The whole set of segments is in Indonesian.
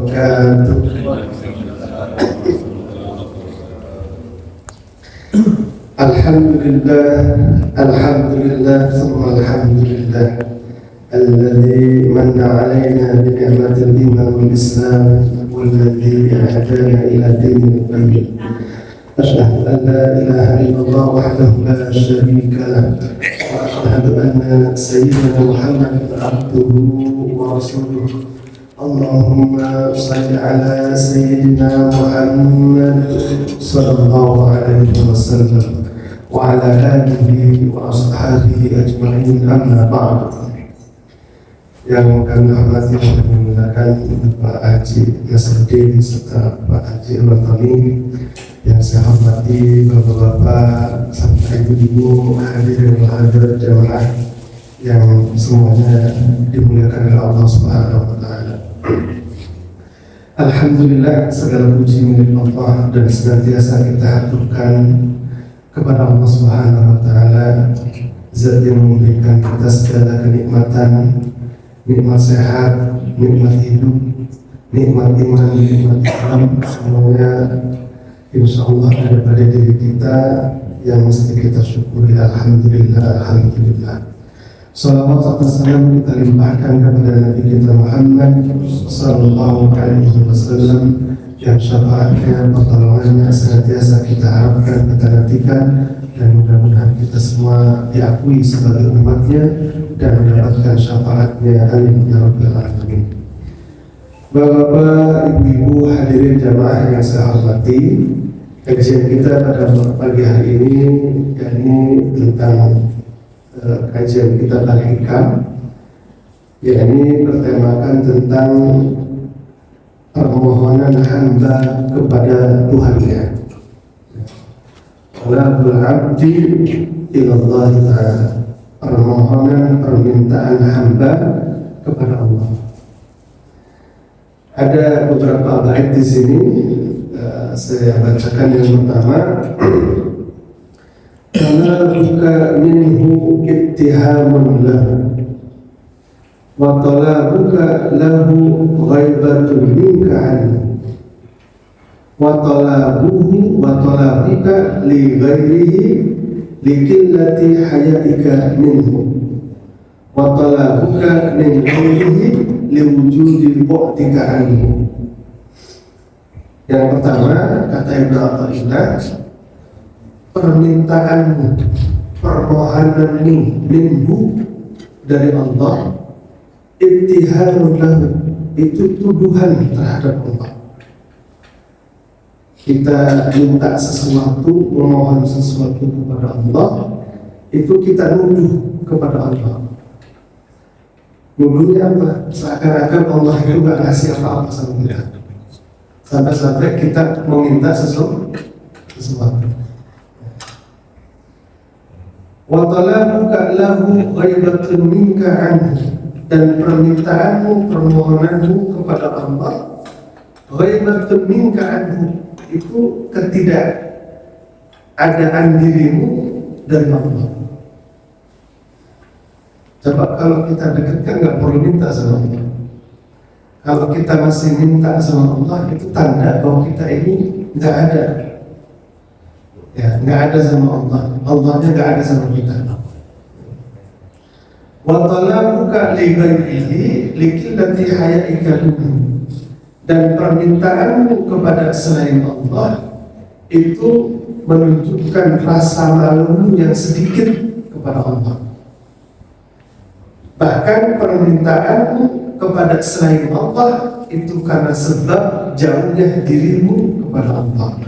wabarakatuh. Alhamdulillah, summa alhamdulillah alladzi manna alaina bi ni'matil iman wal islam walladzi hadana ila dinil qayyim. Asyhadu an la ilaha illallah wahdahu la syarika lah wa asyhadu anna sayyidina Muhammadan abduhu wa rasuluh. Allahumma salli ala sayyidina Muhammad sallallahu alaihi wasallam wa ala alihi wa ashabihi ajma'in, amma ba'd. Yang kami hormati dan menggunakan Pak Haji Nasruddin serta Pak Haji Al-Watani, yang saya hormati bapak-bapak serta ibu-ibu, hadirin dan hadirat jamaah yang semuanya dimuliakan oleh Allah Subhanahu wa taala. Alhamdulillah, segala puji milik Allah dan senantiasa kita haturkan kepada Allah Subhanahu wa taala, Zat yang memberikan kita segala kenikmatan, nikmat sehat, nikmat hidup, nikmat iman, nikmat Islam, semuanya insya Allah ada pada diri kita yang mesti kita syukuri. Alhamdulillah, alhamdulillah. Salawat serta salam kita limpahkan kepada Nabi kita Muhammad sallallahu alaihi wasallam, yang syafaatnya, pertolongannya senantiasa kita harapkan, kita nantikan, dan mudah-mudahan kita semua diakui sebagai umatnya dan mendapatkan syafaatnya. Amin ya rabbal alamin. Bapak-bapak, ibu-ibu, hadirin jamaah yang saya hormati, kajian kita pada pagi hari ini yakni tentang kajian kita Al-Hikam, yakni bertemakan tentang permohonan hamba kepada Tuhannya. Talabul abdi ilallah ta'ala, permohonan, permintaan hamba kepada Allah. Ada beberapa bait di sini, saya bacakan yang pertama. Talabuka minhu ittihamun lahu wa talabuka lahu ghaibatun minka anhu wa talabuhu wa talabuka li ghairihi likillati hayaika minhu wa talabuka min ghairihi liwujudi bu'tika anhu. Yang pertama, kata Ibnu Athaillah, permintaanmu, permohonanmu minhu dari Allah, ittihamun lahu, itu tuduhan terhadap Allah. Kita minta sesuatu, memohon sesuatu kepada Allah, itu kita nuduh kepada Allah. Nuduhnya apa? Seakan-akan Allah itu gak ngasih apa-apa sama kita, sampai-sampai kita meminta sesuatu. Wa talabuka lahu ghaibatun minka anhu, dan permintaanmu, permohonanmu kepada Allah, ghaibatun minka anhu, itu ketidakadaan dirimu dari Allah. Coba kalau kita dekat kan nggak perlu minta sama Allah. Kalau kita masih minta sama Allah, itu tanda bahwa kita ini nggak ada, ya nggak ada sama Allah. Allahnya nggak ada sama kita. Wa talabuka li ghairihi likillati hayaika minhu, dan permintaanmu kepada selain Allah itu menunjukkan rasa malumu yang sedikit kepada Allah. Bahkan permintaanmu kepada selain Allah itu karena sebab jauhnya dirimu kepada Allah.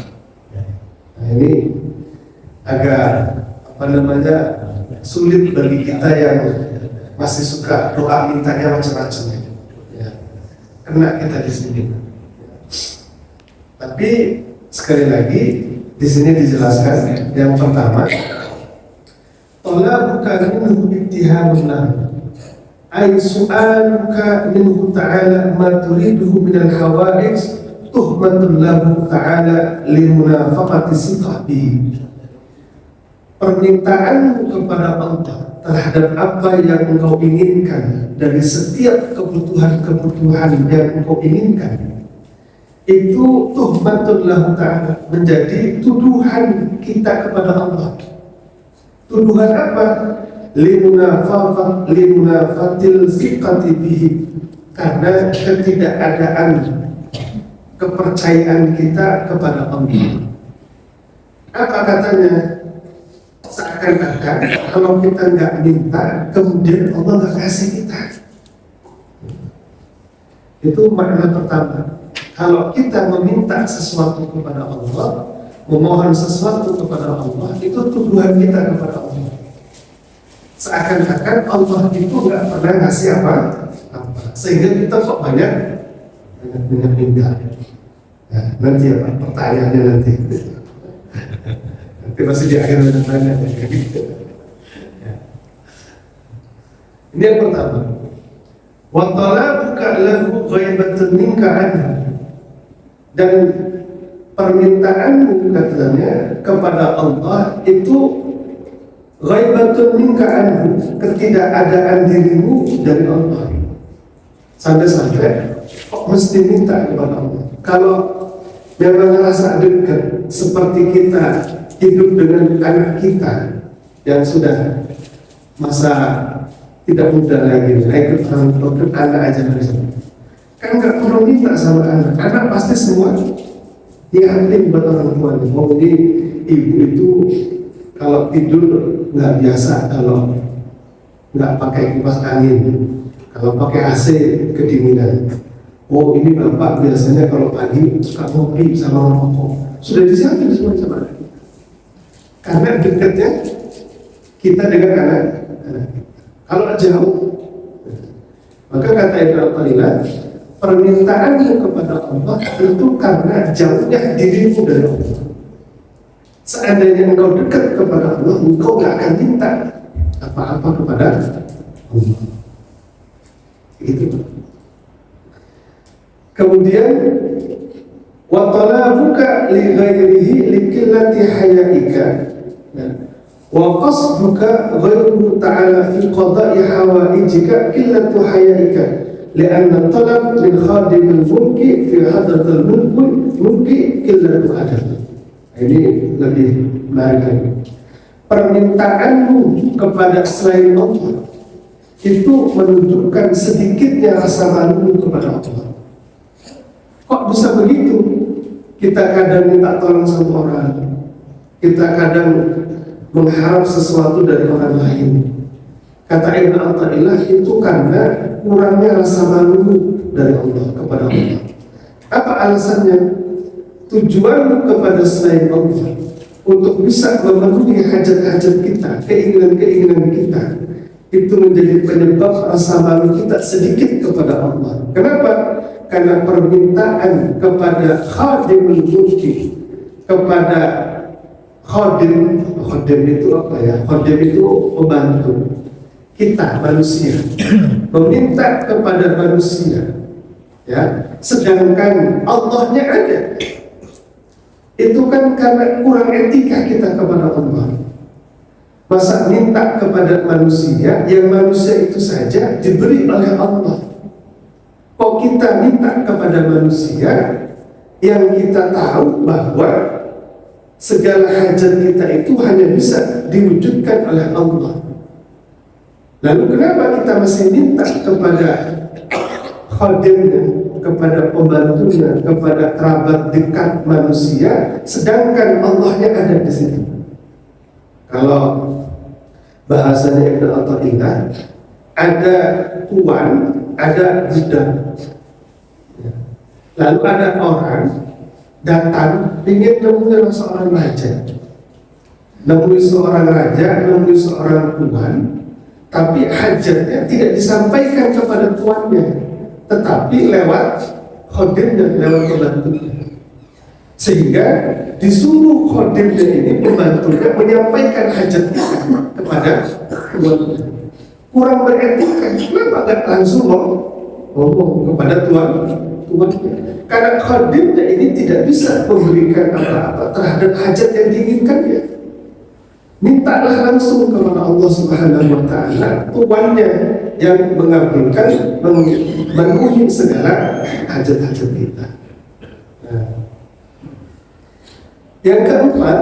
Nah, ini agak sulit bagi kita yang masih suka doa mintanya macam-macam, ya. Kena kita di sini. Tapi sekali lagi di sini dijelaskan yang pertama, talabuka minhu ittihamun lahu, ay su'aluka minhu ta'ala ma turiduhu minal hawaij tuhmatun lahu ta'ala limunafaqati siqabihi. Permintaanmu kepada Allah terhadap apa yang engkau inginkan dari setiap kebutuhan-kebutuhan yang engkau inginkan, itu tuhmatullah ta'ala, menjadi tuduhan kita kepada Allah. Tuduhan apa? Limunafatil siqati bihi, karena ketidakadaan kepercayaan kita kepada Allah. Apa katanya? Seakan-akan kalau kita nggak minta, kemudian Allah nggak kasih kita. Itu makna pertama. Kalau kita meminta sesuatu kepada Allah, memohon sesuatu kepada Allah, itu tuduhan kita kepada Allah. Seakan-akan Allah itu nggak pernah ngasih apa, sehingga kita kok banyak minta. Nah, nanti apa pertanyaannya nanti masih di akhir tanya. Ini yang pertama. Wa talabuka lahu ghaibatun minka anhu, dan permintaanmu katanya kepada Allah itu ghaibatun minka anhu, ketidakadaan dirimu dari Allah. Sampai-sampai kok mesti minta kepada Allah. Kalau memang rasa dekat seperti kita hidup dengan anak kita yang sudah masa tidak muda lagi, ikut orang tua, anak aja kan nggak perlu minta sama anak pasti semua diambil buat orang tua. Oh ini ibu itu kalau tidur nggak biasa, kalau nggak pakai kipas angin, kalau pakai AC kedinginan. Oh ini bapak biasanya kalau pagi suka ngopi sama rokok. Sudah disiapin semua sama anak. Karena dekatnya kita dengan anak kita. Kalau jauh, maka kata Ibnu Athaillah, permintaanmu kepada Allah itu karena jauhnya dirimu dari Allah. Seandainya engkau dekat kepada Allah, engkau nggak akan minta apa-apa kepada Allah. Itu. Kemudian wa talabuka li ghairihi li qillati hayaika, wa qasduka ghairuhu ta'ala fi qada'i hawaijika qillatu hayaika, li'anna talab min khadimil mulki fi hadratil mulki qillatu adab. Ini lebih menarik. Permintaanmu kepada selain Allah itu menunjukkan sedikitnya rasa malu kepada Allah. Kok bisa begitu? Kita kadang minta tolong sama orang, kita kadang mengharap sesuatu dari orang lain. Kata Ibnu Athaillah, itu karena kurangnya rasa malu dari Allah kepada Allah. Apa alasannya? Tujuanmu kepada selain Allah untuk bisa memenuhi hajat-hajat kita, keinginan-keinginan kita, itu menjadi penyebab rasa malu kita sedikit kepada Allah. Kenapa? Karena permintaan kepada khadimul mulki, kepada khadim itu apa ya? Khadim itu pembantu kita manusia, meminta kepada manusia, ya. Sedangkan Allahnya ada, itu kan karena kurang etika kita kepada Allah. Masa minta kepada manusia yang manusia itu saja diberi oleh Allah. Kok kita minta kepada manusia yang kita tahu bahwa segala hajat kita itu hanya bisa diwujudkan oleh Allah. Lalu kenapa kita masih minta kepada khadimnya, kepada pembantunya, kepada kerabat dekat manusia, sedangkan Allahnya ada di situ? Kalau bahasanya Ibnu Athaillah, ada tuan, ada budak. Lalu ada orang datang ingin nemui seorang raja, nemui seorang tuan, tapi hajatnya tidak disampaikan kepada tuannya, tetapi lewat khodimnya, lewat pembantunya. Sehingga disuruh khodimnya ini, pembantunya, menyampaikan hajatnya kepada tuannya. Kurang beretika, kenapa tidak langsung ngomong kepada tuannya? Karena khadimnya ini tidak bisa memberikan apa-apa terhadap hajat yang diinginkannya. Mintalah langsung kepada Allah Subhanahu wa Ta'ala, tuannya yang mengabulkan, memenuhi segala hajat-hajat kita. Nah, yang keempat,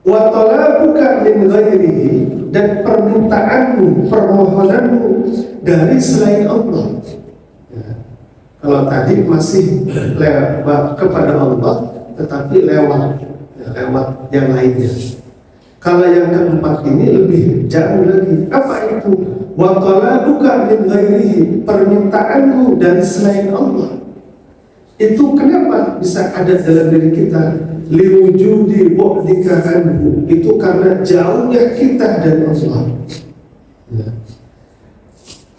wa talabuka min ghairihi, dan permintaanmu, permohonanmu dari selain Allah. Ya. Kalau tadi masih lewat kepada Allah, tetapi lewat yang lainnya. Kalau yang keempat ini lebih jauh lagi. Apa itu? Wa talabuka min ghairihi, permintaanmu dari selain Allah. Itu kenapa bisa ada dalam diri kita? Liwujudi bu'dika anhu, itu karena jauhnya kita dari Allah. Ya.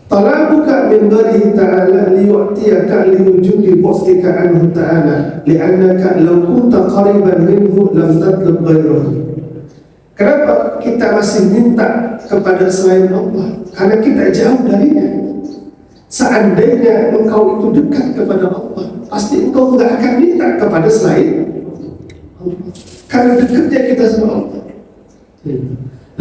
Talabuka min ghairihi ta'ala liyu'tiyaka liwujudi bu'dika anhu ta'ala, li'annaka law kunta qariban minhu lam tatlub ghairahu. Kenapa kita masih minta kepada selain Allah? Karena kita jauh darinya. Seandainya engkau itu dekat kepada Allah, pasti engkau tidak akan minta kepada selain Allah. Karena dekatnya kita sama Allah.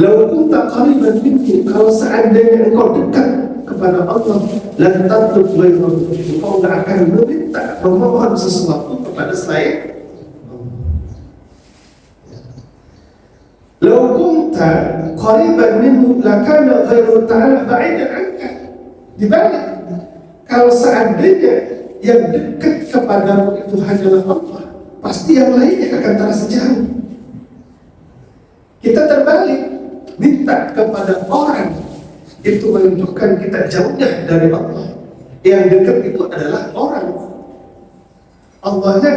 Lau kunta qariban minhu, kalau seandainya engkau dekat kepada Allah, lan tatlub ghairahu, engkau tidak akan meminta, memohon sesuatu kepada selain Allah. Lau kunta qariban minhu lakana ghairu ta'ala ba'idan anka. Dibalik, kalau seandainya yang dekat kepadamu itu hanyalah Allah, pasti yang lainnya akan terasa jauh. Kita terbalik, minta kepada orang, itu menunjukkan kita jauhnya dari Allah. Yang dekat itu adalah orang, Allahnya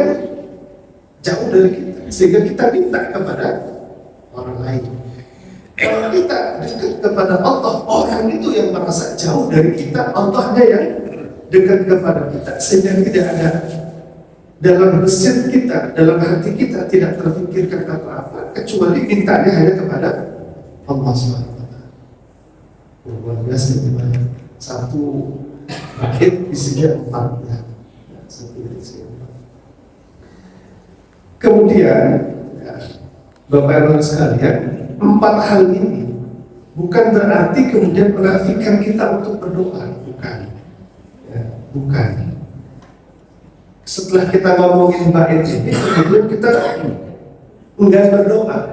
jauh dari kita, sehingga kita minta kepada orang lain. Kalau kita dekat kepada Allah, orang itu yang merasa jauh dari kita, Allahnya yang dekat kepada kita, sehingga tidak ada dalam mesin kita, dalam hati kita tidak terfikirkan apa-apa kecuali mintanya hanya kepada Allah SWT. Luar biasa gimana? Satu bait isinya 4 ya. Satu bait isinya 4. Kemudian ya, Bapak Ibu sekalian, 4 hal ini bukan berarti kemudian menafikan kita untuk berdoa, bukan. Bukan. Setelah kita ngomongin bait ini, kemudian kita enggan berdoa,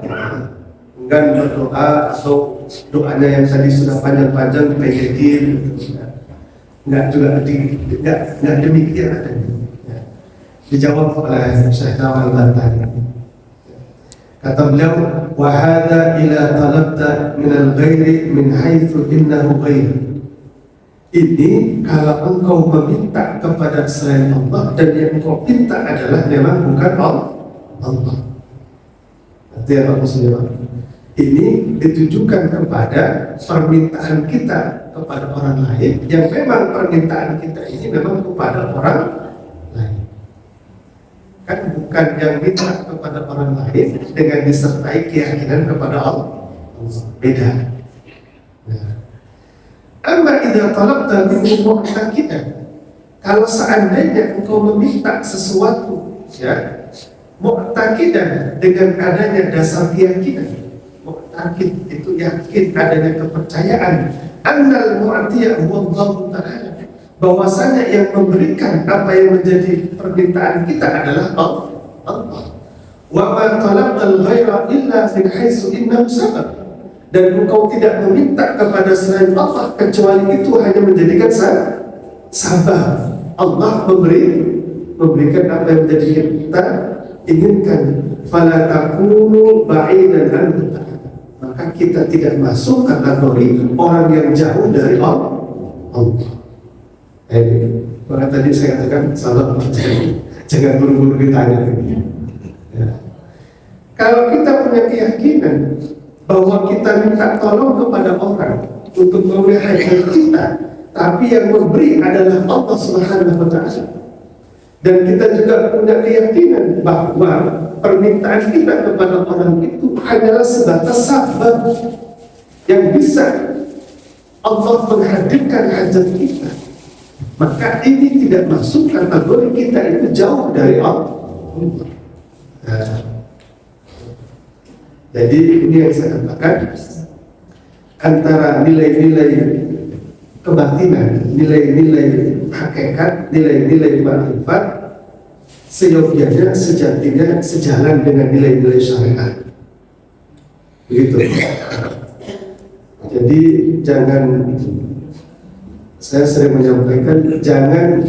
atau doanya yang tadi sudah panjang-panjang dipendekin, enggak juga enggak demikian adanya. Dijawab oleh Syekh Nawal Bantani. Kata beliau, wa hadza ila talabta min al-ghairi min haitsu innahu ghair. Ini kalau engkau meminta kepada selain Allah dan yang engkau minta adalah memang bukan Allah. Artinya apa maksudnya? Ini ditujukan kepada permintaan kita kepada orang lain, yang memang permintaan kita ini memang kepada orang lain. Kan bukan yang minta kepada orang lain dengan disertai keyakinan kepada Allah. Beda. Amma idza talabta minhu mu'taqidan, kalau seandainya engkau meminta sesuatu ya mu'taqidan dengan adanya dasar keyakinan, mu'taqid itu yakin, adanya kepercayaan, annal mu'tiya huwa Allah Ta'ala, bahwasanya yang memberikan apa yang menjadi permintaan kita adalah Allah. Wa ma talabta al-ghaira illa min haitsu innahu sabab, dan engkau tidak meminta kepada selain Allah kecuali itu hanya menjadikan sabab. Allah memberikan apa yang menjadi kita inginkan. Fala takunu ba'idan anhu, maka kita tidak masuk kategori orang yang jauh dari Allah. Maka tadi saya katakan salah, jangan buru-buru ditanya. Ya. Kalau kita punya keyakinan bahwa kita minta tolong kepada orang untuk memenuhi hajat kita, tapi yang memberi adalah Allah Subhanahu wa Ta'ala, dan kita juga punya keyakinan bahwa permintaan kita kepada orang itu hanyalah sebatas sabab yang bisa Allah menghadirkan hajat kita, maka ini tidak masuk kategori kita itu jauh dari Allah. Jadi ini yang saya katakan, antara nilai-nilai kebatinan, nilai-nilai hakikat, nilai-nilai makrifat, seyogianya, sejatinya sejalan dengan nilai-nilai syariat. Begitu. Jadi jangan, saya sering menyampaikan, jangan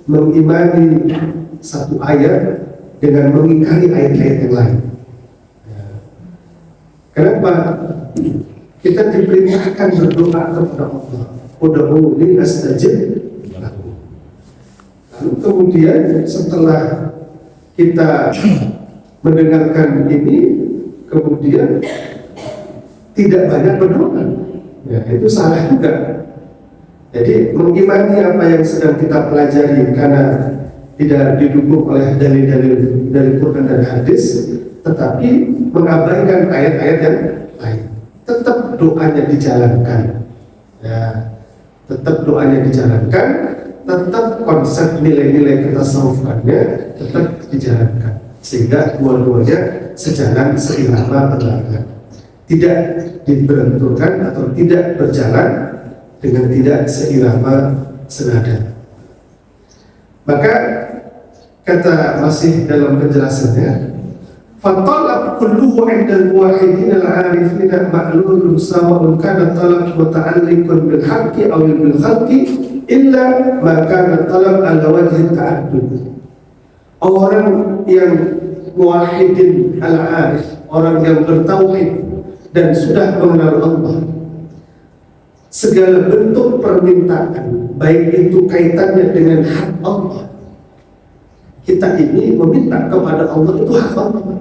mengimani satu ayat dengan mengingkari ayat-ayat yang lain. Kenapa? Kita diperintahkan berdoa kepada Allah. Ud'uuni astajib lakum. Lalu kemudian setelah kita mendengarkan ini, kemudian tidak banyak berdoa, ya, itu salah juga. Jadi mengimani apa yang sedang kita pelajari karena tidak didukung oleh dalil-dalil dari Quran dan hadis, tetapi mengabaikan ayat-ayat yang lain. Tetap doanya dijalankan, ya, tetap doanya dijalankan, tetap konsep nilai-nilai ketasawufannya tetap dijalankan, sehingga dua-duanya sejalan, seirama, berlawanan, tidak dibenturkan atau tidak berjalan dengan tidak seirama, senada. Maka kata masih dalam penjelasannya, فَالطَّلَبْ كُلُّهُ عِنْدَ الْمُوَحِّدِينَ الْعَارِفِينَ مَعْلُولٌ سَوَاءٌ كَانَ الطَّلَبُ مُتَعَلِّقًا بِالْحَقِّ أَوْ بِالْخَلْقِ إِلَّا مَا كَانَ الطَّلَبُ عَلَى وَجْهِ التَّعَدُّدِ. Orang yang muwahhidin al-arif, orang yang bertauhid dan sudah mengenal Allah, segala bentuk permintaan, baik itu kaitannya dengan hak Allah, kita ini meminta kepada Allah itu hak Allah.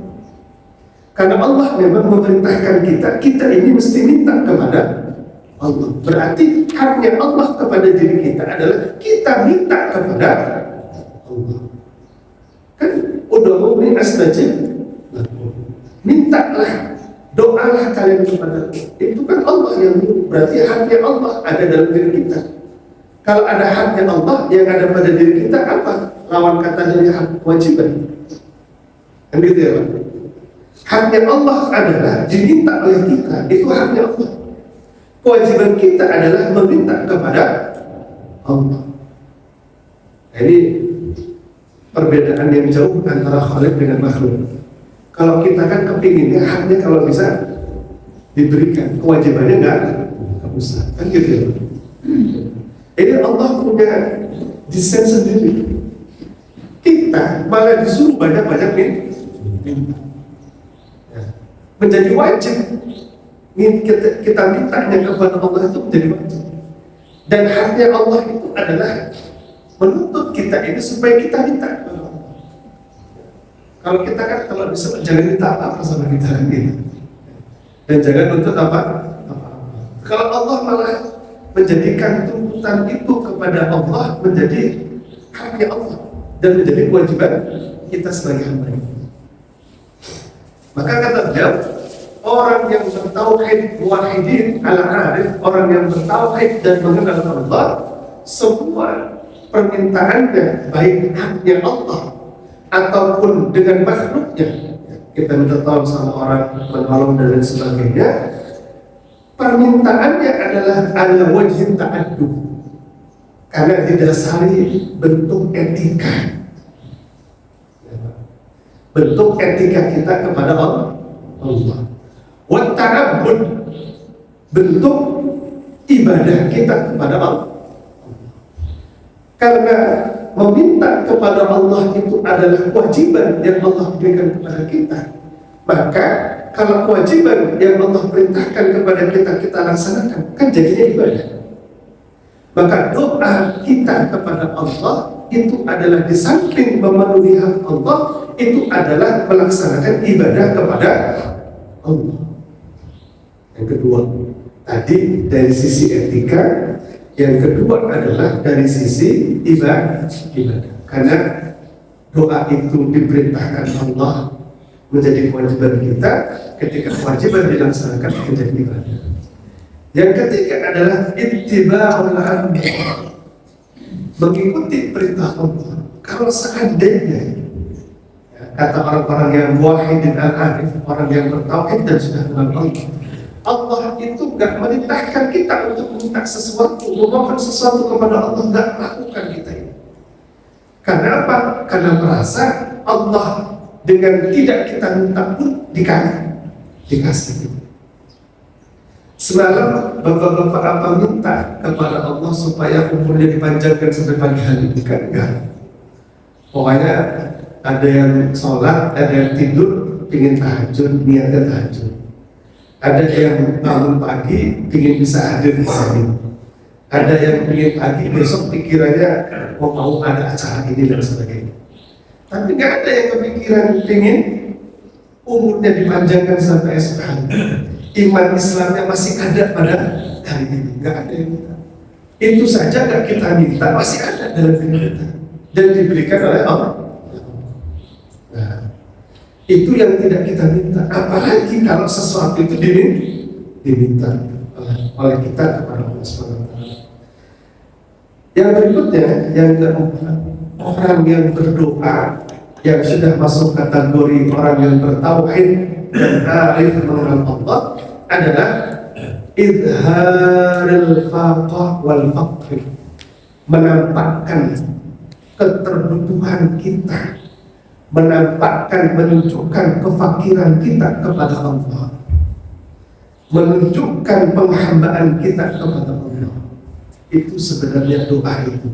Karena Allah memang memerintahkan kita ini mesti minta kepada Allah. Berarti haknya Allah kepada diri kita adalah kita minta kepada Allah. Kan ud'uuni astajib lakum. Mintalah, doalah kalian kepada Allah. Itu kan Allah yang berarti haknya Allah ada dalam diri kita. Kalau ada haknya Allah yang ada pada diri kita, apa lawan kata dari hak? Kewajiban. Kan gitu ya Pak? Haknya Allah adalah diminta oleh kita, itu haknya Allah. Kewajiban kita adalah meminta kepada Allah. Nah, ini perbedaan yang jauh antara khalik dengan makhluk. Kalau kita kan kepinginnya haknya kalau bisa diberikan, kewajibannya nggak usah, kan gitu ya. Ini Allah punya desain sendiri. Kita malah disuruh banyak-banyak nih. Menjadi wajib. Kita mintanya kepada Allah itu menjadi wajib. Dan haknya Allah itu adalah menuntut kita ini supaya kita minta kepada Allah. Kalau kita kan kalau bisa jangan minta apa sama kita gitu. Dan jangan nuntut apa. Kalau Allah malah menjadikan tuntutan itu kepada Allah menjadi haknya Allah dan menjadi kewajiban kita sebagai hamba. Maka kata beliau, orang yang bertauhid muwahhidin al-arif, orang yang bertauhid dan mengenal Allah, semua permintaannya baik haknya Allah ataupun dengan makhluknya, kita minta tolong sama orang, menolong dan lain sebagainya, permintaannya adalah ala wajhin ta'addud, karena didasari bentuk etika. Bentuk etika kita kepada Allah. Wa ta'abbud, bentuk ibadah kita kepada Allah. Karena meminta kepada Allah itu adalah kewajiban yang Allah berikan kepada kita, maka kalau kewajiban yang Allah perintahkan kepada kita, kita laksanakan, kan jadinya ibadah. Maka doa kita kepada Allah itu adalah di samping memenuhi hak Allah, itu adalah melaksanakan ibadah kepada Allah. Yang kedua, tadi dari sisi etika, yang kedua adalah dari sisi ibadah. Karena doa itu diperintahkan Allah menjadi kewajiban kita, ketika kewajiban dilaksanakan menjadi ibadah. Yang ketiga adalah ittiba'ul amr, mengikuti perintah Allah. Kalau seandainya kata orang-orang yang muwahhidin al-arif, orang yang bertauhid dan sudah mengenal Allah, Allah itu nggak merintahkan kita untuk minta sesuatu, memohon sesuatu kepada Allah, nggak lakukan kita ini. Karena apa? Karena merasa Allah dengan tidak kita minta pun dikasih. Semalam bapak-bapak apa minta kepada Allah supaya umurnya dipanjangkan sampai pagi hari? Kan enggak. Pokoknya ada yang sholat, ada yang tidur, ingin tahajud, niatnya tahajud. Ada yang bangun pagi, ingin bisa hadir di sini. Ada yang ingin pagi, besok pikirannya mau ada acara ini dan sebagainya. Tapi nggak ada yang kepikiran ingin umurnya dipanjangkan sampai esok hari. Iman Islamnya masih ada pada hari ini, nggak ada yang minta. Itu saja nggak kita minta, masih ada dalam diri kita dan diberikan oleh Allah. Nah, itu yang tidak kita minta. Apalagi kalau sesuatu itu diminta oleh kita kepada Allah SWT. Yang berikutnya, yang keempat, orang yang berdoa yang sudah masuk kategori orang yang bertauhid dan arif mengenal Allah adalah idharil faqah wal faqr, menampakkan keterbutuhan kita, menampakkan, menunjukkan kefakiran kita kepada Allah, menunjukkan penghambaan kita kepada Allah. Itu sebenarnya doa itu.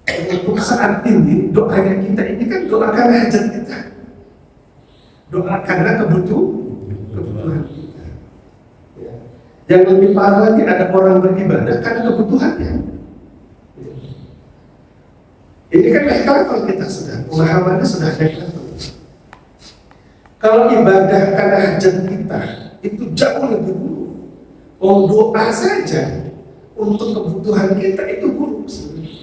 Untuk saat ini doanya kita ini kan doa karena hajat kita, doa karena kebutuhan kita. Ya. Yang lebih parah lagi, ada orang beribadah karena kebutuhannya. Ini kan naik level kita sudah, pemahamannya sudah naik level. Kalau ibadah karena hajat kita itu jauh lebih buruk. Doa saja untuk kebutuhan kita itu buruk sebenarnya.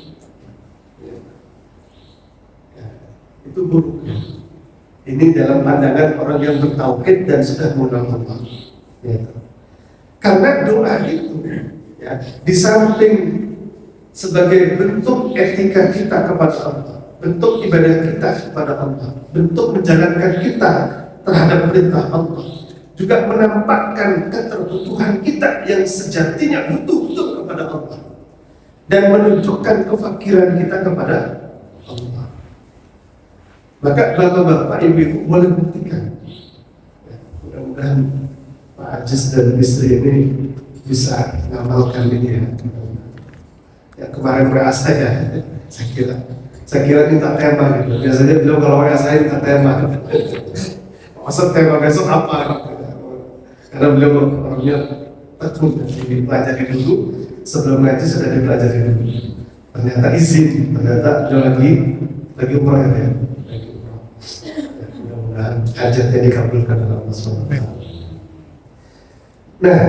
Ya, itu buruk. Ini dalam pandangan orang yang bertauhid dan sudah mengenal Allah. Ya. Karena doa itu, ya, di samping sebagai bentuk etika kita kepada Allah, bentuk ibadah kita kepada Allah, bentuk menjalankan kita terhadap perintah Allah, juga menampakkan keterbutuhan kita yang sejatinya butuh kepada Allah dan menunjukkan kefakiran kita kepada Allah. Maka bapak-bapak, ibu-ibu boleh buktikan. Ya, mudah-mudahan Pak Ajis dan istri ini bisa mengamalkan ini ya. Ya, kemarin WA saya kira minta tema gitu. Biasanya beliau kalau WA saya minta tema. Maksud tema besok apa? Karena beliau orangnya tekun, dipelajari dulu, sebelum ngaji sudah dipelajari dulu. Ternyata izin, ternyata beliau lagi umrah ya. Mudah-mudahan hajatnya dikabulkan oleh Allah SWT. Nah,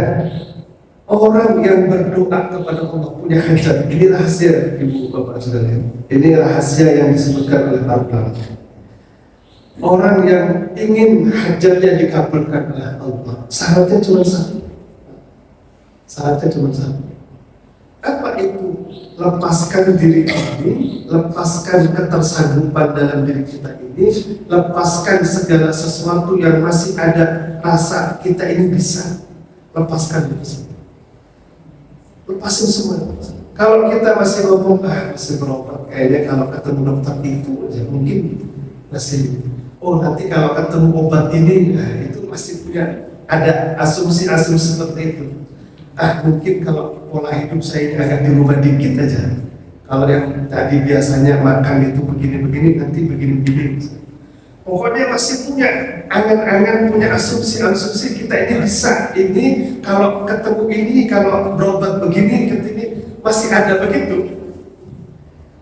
orang yang berdoa kepada Allah punya hajat. Ini rahasia, ibu bapak sekalian. Ini rahasia yang disebutkan oleh para ulama. Orang yang ingin hajatnya dikabulkan oleh Allah, syaratnya cuma satu. Apa itu? Lepaskan diri ini, lepaskan ketersanggupan dalam diri kita ini, lepaskan segala sesuatu yang masih ada rasa kita ini bisa. Lepaskan itu semua. Lepasin semua. Kalau kita masih ngomong, masih berobat, kayaknya kalau ketemu dokter itu aja mungkin masih. Nanti kalau ketemu obat ini, itu masih punya ada asumsi-asumsi seperti itu. Mungkin kalau pola hidup saya ini agak dirubah dikit aja. Kalau yang tadi biasanya makan itu begini-begini, nanti begini-begini. Pokoknya masih punya angan-angan, punya asumsi-asumsi kita ini bisa. Ini kalau ketemu ini, kalau berobat begini, masih ada begitu.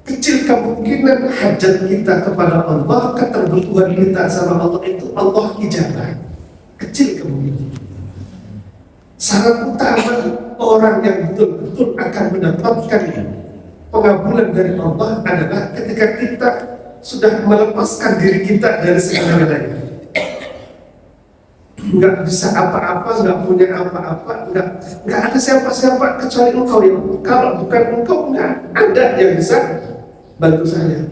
Kecil kemungkinan hajat kita kepada Allah, keterbutuhan kita sama Allah itu Allah ijabah. Kecil kemungkinan. Syarat utama orang yang betul-betul akan mendapatkan pengabulan dari Allah adalah ketika kita sudah melepaskan diri kita dari segala-galanya. Nggak bisa apa-apa, nggak punya apa-apa, nggak ada siapa-siapa kecuali Engkau ya Allah. Kalau bukan Engkau, nggak ada yang bisa bantu saya.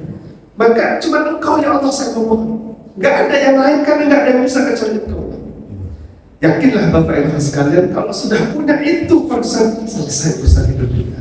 Maka cuma Engkau ya Allah saya mohon. Nggak ada yang lain karena nggak ada yang bisa kecuali Engkau. Yakinlah Bapak Ibu sekalian, kalau sudah punya itu konsep, selesai urusan hidup kita.